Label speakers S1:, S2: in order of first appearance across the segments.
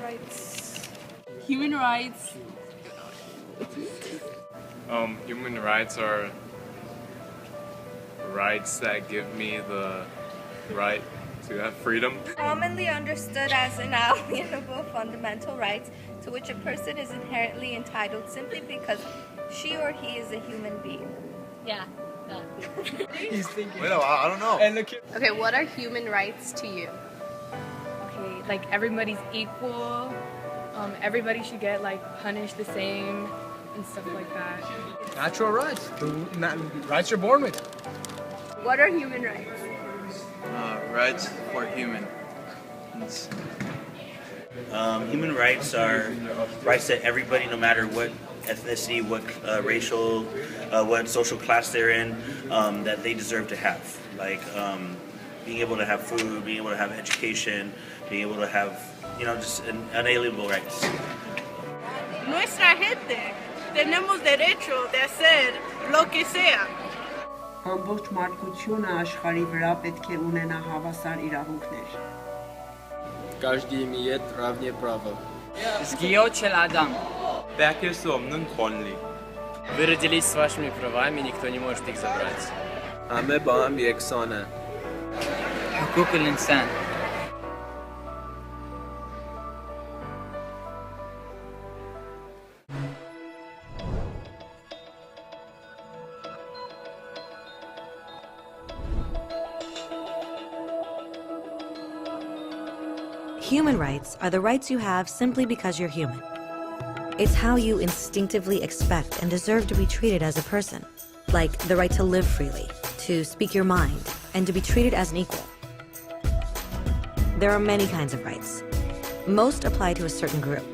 S1: Rights.
S2: Human rights.
S3: Human rights are rights that give me the right to have freedom.
S1: Commonly understood as inalienable fundamental rights to which a person is inherently entitled simply because she or he is a human being.
S2: Yeah.
S4: He's thinking.
S5: Wait, I don't know.
S4: And look.
S6: Okay, what are human rights to you?
S2: Okay, like everybody's equal. Everybody should get like punished the same and stuff like that.
S4: Natural rights. The rights you're born with.
S6: What are human rights?
S5: Rights for humans.
S7: Human rights are rights that everybody, no matter what ethnicity, what racial, what social class they're in, that they deserve to have. Like being able to have food, being able to have education, being able to have, just unalienable rights.
S8: Nuestra gente tenemos derecho de hacer lo que sea.
S9: Ամբողջ մարդկությունը աշխարհի վրա պետք է ունենա հավասար իրավունքներ։
S4: Каждый имеет равные права.
S10: Згиот шел Адам.
S5: Бекер сомнун конли.
S10: Вы родились с вашими правами, никто не может их забрать.
S4: همه با هم یکسانه.
S10: حقوق الإنسان.
S11: Human rights are the rights you have simply because you're human. It's how you instinctively expect and deserve to be treated as a person, like the right to live freely, to speak your mind, and to be treated as an equal. There are many kinds of rights. Most apply to a certain group.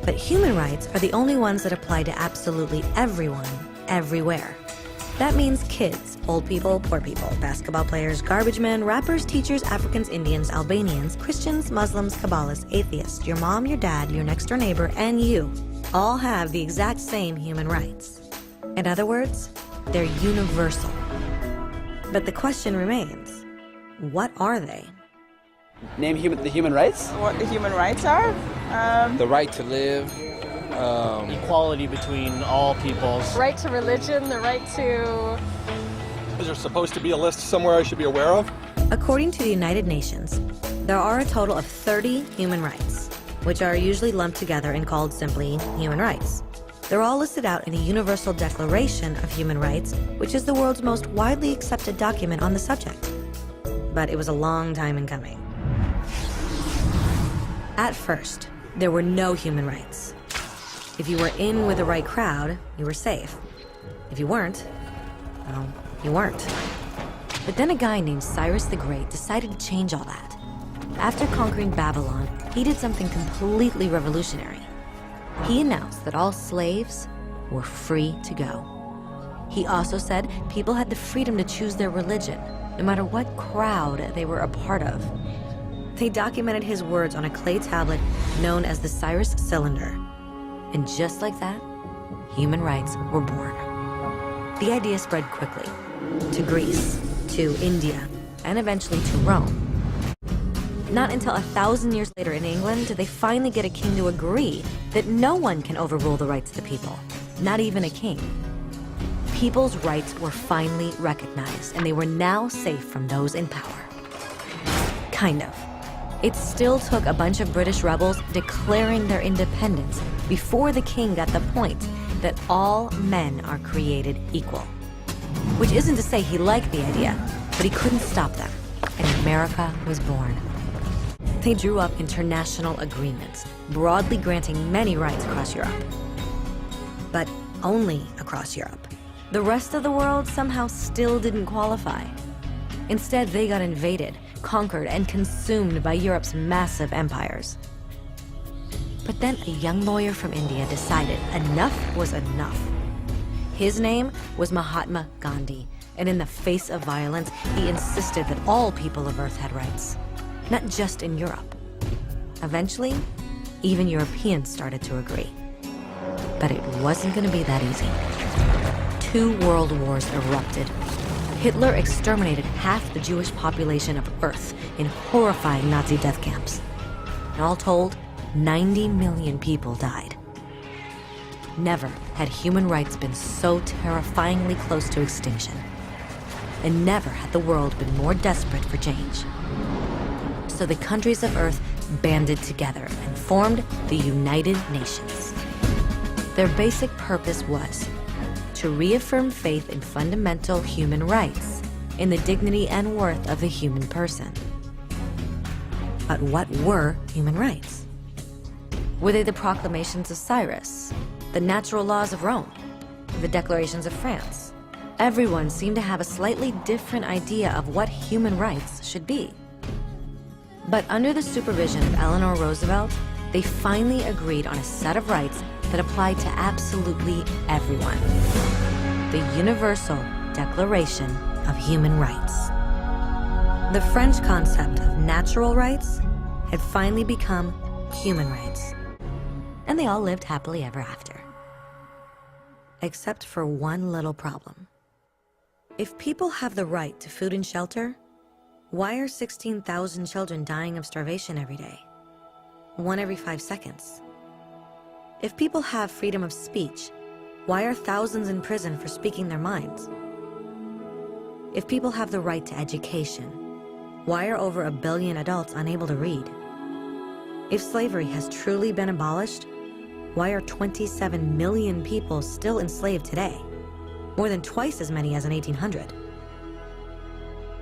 S11: But human rights are the only ones that apply to absolutely everyone, everywhere. That means kids, old people, poor people, basketball players, garbage men, rappers, teachers, Africans, Indians, Albanians, Christians, Muslims, Kabbalists, atheists, your mom, your dad, your next door neighbor, and you all have the exact same human rights. In other words, they're universal. But the question remains, what are they?
S10: Name the human rights?
S8: What the human rights are?
S4: The right to live.
S10: Equality between all peoples.
S6: Right to religion, the right to...
S5: Is there supposed to be a list somewhere I should be aware of?
S11: According to the United Nations, there are a total of 30 human rights, which are usually lumped together and called simply human rights. They're all listed out in the Universal Declaration of Human Rights, which is the world's most widely accepted document on the subject. But it was a long time in coming. At first, there were no human rights. If you were in with the right crowd, you were safe. If you weren't, well, you weren't. But then a guy named Cyrus the Great decided to change all that. After conquering Babylon, he did something completely revolutionary. He announced that all slaves were free to go. He also said people had the freedom to choose their religion, no matter what crowd they were a part of. They documented his words on a clay tablet known as the Cyrus Cylinder. And just like that, human rights were born. The idea spread quickly to Greece, to India, and eventually to Rome. Not until 1,000 years later in England did they finally get a king to agree that no one can overrule the rights of the people, not even a king. People's rights were finally recognized, and they were now safe from those in power. Kind of. It still took a bunch of British rebels declaring their independence before the king got the point that all men are created equal. Which isn't to say he liked the idea, but he couldn't stop them, and America was born. They drew up international agreements, broadly granting many rights across Europe. But only across Europe. The rest of the world somehow still didn't qualify. Instead, they got invaded, conquered, and consumed by Europe's massive empires. But then a young lawyer from India decided enough was enough. His name was Mahatma Gandhi, and in the face of violence, he insisted that all people of Earth had rights, not just in Europe. Eventually, even Europeans started to agree. But it wasn't going to be that easy. 2 world wars erupted. Hitler exterminated half the Jewish population of Earth in horrifying Nazi death camps. And all told, 90 million people died. Never had human rights been so terrifyingly close to extinction. And never had the world been more desperate for change. So the countries of Earth banded together and formed the United Nations. Their basic purpose was to reaffirm faith in fundamental human rights, in the dignity and worth of the human person. But what were human rights? Were they the proclamations of Cyrus, the natural laws of Rome, the declarations of France? Everyone seemed to have a slightly different idea of what human rights should be. But under the supervision of Eleanor Roosevelt, they finally agreed on a set of rights that applied to absolutely everyone. The Universal Declaration of Human Rights. The French concept of natural rights had finally become human rights. And they all lived happily ever after. Except for one little problem. If people have the right to food and shelter, why are 16,000 children dying of starvation every day? 1 every 5 seconds. If people have freedom of speech, why are thousands in prison for speaking their minds? If people have the right to education, why are over 1 billion adults unable to read? If slavery has truly been abolished, why are 27 million people still enslaved today? More than twice as many as in 1800.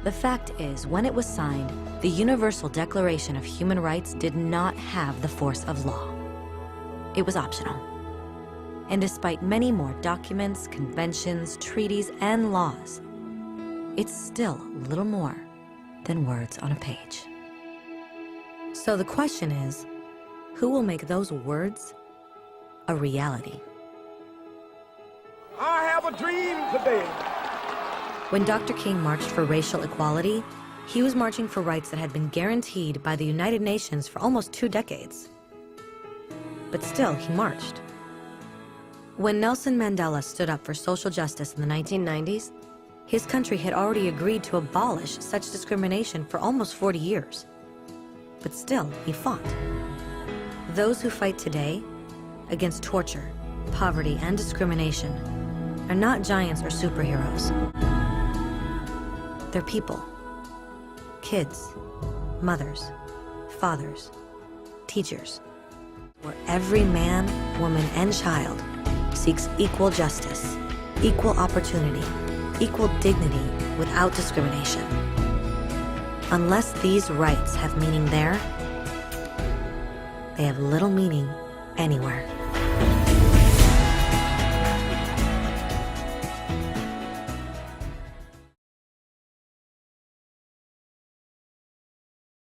S11: The fact is, when it was signed, the Universal Declaration of Human Rights did not have the force of law. It was optional. And despite many more documents, conventions, treaties, and laws, it's still little more than words on a page. So the question is, who will make those words a reality?
S12: I have a dream today.
S11: When Dr. King marched for racial equality, he was marching for rights that had been guaranteed by the United Nations for almost 2 decades. But still, he marched. When Nelson Mandela stood up for social justice in the 1990s, his country had already agreed to abolish such discrimination for almost 40 years. But still, he fought. Those who fight today against torture, poverty, and discrimination are not giants or superheroes. They're people. Kids, mothers, fathers, teachers. Where every man, woman, and child seeks equal justice, equal opportunity, equal dignity without discrimination. Unless these rights have meaning there, they have little meaning anywhere.